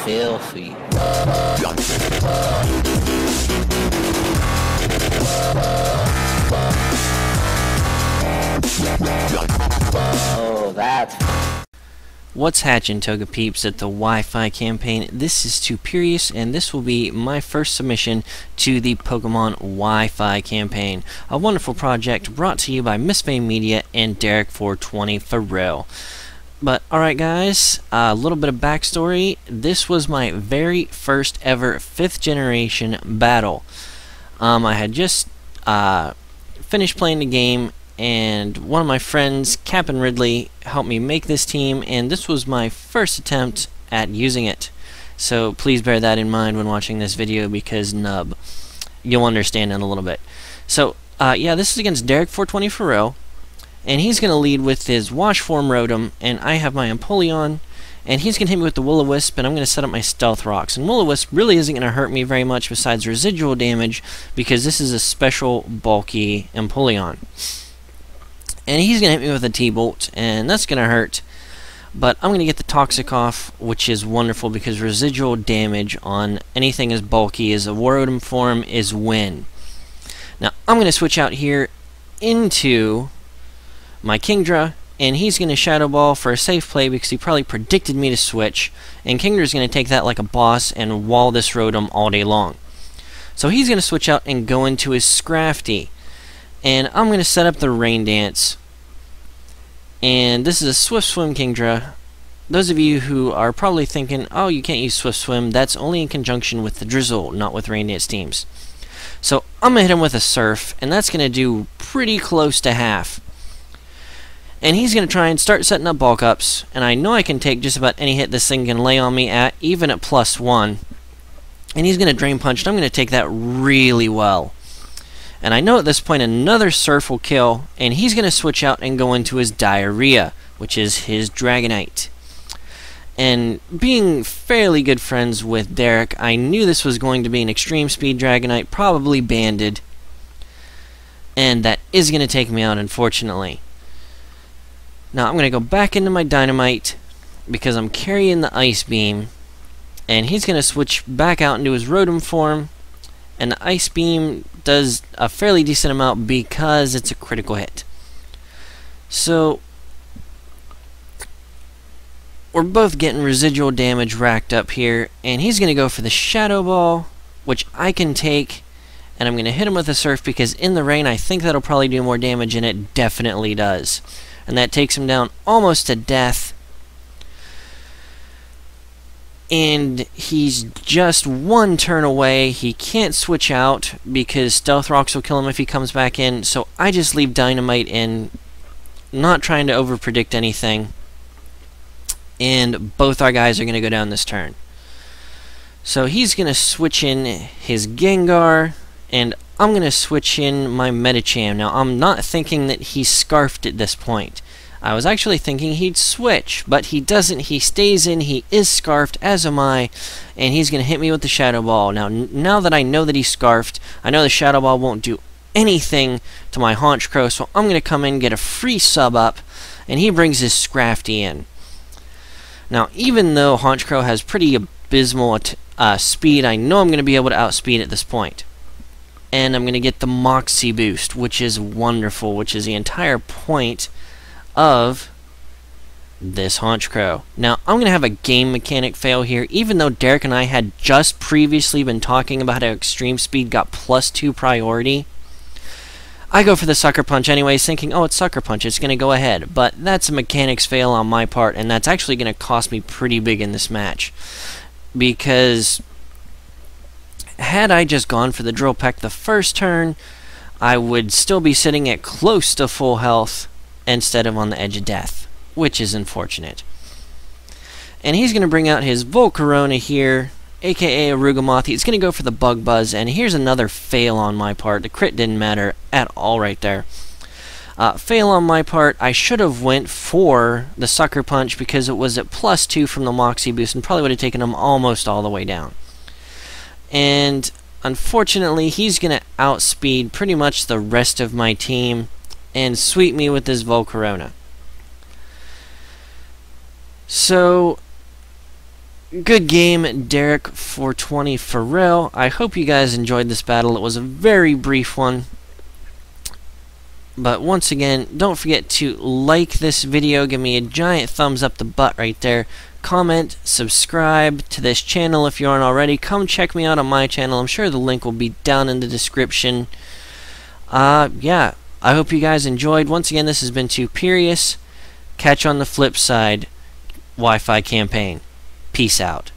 filthy. Oh, that's... What's hatching, Toga peeps at the Wi-Fi campaign? This is Tuperiu5, and this will be my first submission to the Pokemon Wi-Fi campaign, a wonderful project brought to you by Misfame Media and Derek420Phareal. But alright guys, a little bit of backstory. This was my very first ever 5th generation battle. I had just finished playing the game, and one of my friends, Captain Ridley, helped me make this team, and this was my first attempt at using it. So please bear that in mind when watching this video, because nub, you'll understand in a little bit. So yeah, this is against Derek420Phareal, and he's going to lead with his Wash Form Rotom, and I have my Empoleon, and he's going to hit me with the Will-O-Wisp, and I'm going to set up my Stealth Rocks. And Will-O-Wisp really isn't going to hurt me very much besides residual damage, because this is a special bulky Empoleon. And he's going to hit me with a T-Bolt, and that's going to hurt. But I'm going to get the Toxic off, which is wonderful because residual damage on anything as bulky as a Rotom form is win. Now, I'm going to switch out here into my Kingdra, and he's going to Shadow Ball for a safe play because he probably predicted me to switch. And Kingdra's going to take that like a boss and wall this Rotom all day long. So he's going to switch out and go into his Scrafty. And I'm going to set up the Rain Dance. And this is a Swift Swim Kingdra. Those of you who are probably thinking, oh, you can't use Swift Swim, that's only in conjunction with the Drizzle, not with Rain Dance teams. So I'm going to hit him with a Surf, and that's going to do pretty close to half. And he's going to try and start setting up bulk ups, and I know I can take just about any hit this thing can lay on me at, even at +1. And he's going to Drain Punch, and I'm going to take that really well. And I know at this point another Surf will kill, and he's going to switch out and go into his Diarrhea, which is his Dragonite. And being fairly good friends with Derek, I knew this was going to be an Extreme Speed Dragonite, probably banded. And that is going to take me out, unfortunately. Now I'm going to go back into my Dynamite, because I'm carrying the Ice Beam. And he's going to switch back out into his Rotom form. And the Ice Beam does a fairly decent amount because it's a critical hit. So we're both getting residual damage racked up here, and he's going to go for the Shadow Ball, which I can take, and I'm going to hit him with a Surf because in the rain I think that'll probably do more damage, and it definitely does. And that takes him down almost to death. And he's just one turn away. He can't switch out because Stealth Rocks will kill him if he comes back in. So I just leave Dynamite in, not trying to overpredict anything. And both our guys are going to go down this turn. So he's going to switch in his Gengar, and I'm going to switch in my Medicham. Now I'm not thinking that he's Scarfed at this point. I was actually thinking he'd switch, but he doesn't. He stays in, he is Scarfed, as am I, and he's going to hit me with the Shadow Ball. Now that I know that he's Scarfed, I know the Shadow Ball won't do anything to my Honchkrow, so I'm going to come in, get a free sub up, and he brings his Scrafty in. Now, even though Honchkrow has pretty abysmal speed, I know I'm going to be able to outspeed at this point. And I'm going to get the Moxie boost, which is wonderful, which is the entire point of this Honchkrow. Now, I'm going to have a game mechanic fail here, even though Derek and I had just previously been talking about how Extreme Speed got +2 priority. I go for the Sucker Punch anyways, thinking, oh, it's Sucker Punch, it's going to go ahead. But that's a mechanics fail on my part, and that's actually going to cost me pretty big in this match. Because had I just gone for the Drill Peck the first turn, I would still be sitting at close to full health instead of on the edge of death, which is unfortunate. And he's going to bring out his Volcarona here, aka Arugamoth. He's going to go for the Bug Buzz, and here's another fail on my part. The crit didn't matter at all right there. Fail on my part. I should have went for the Sucker Punch because it was at +2 from the Moxie boost and probably would have taken him almost all the way down. And unfortunately, he's going to outspeed pretty much the rest of my team and sweep me with this Volcarona. So Good game, Derek420Phareal. I hope you guys enjoyed this battle. It was a very brief one. But once again, don't forget to like this video. Give me a giant thumbs up the butt right there. Comment, subscribe to this channel if you aren't already. Come check me out on my channel. I'm sure the link will be down in the description. Yeah, I hope you guys enjoyed. Once again, this has been Tuperiu5. Catch you on the flip side. Wi-Fi campaign. Peace out.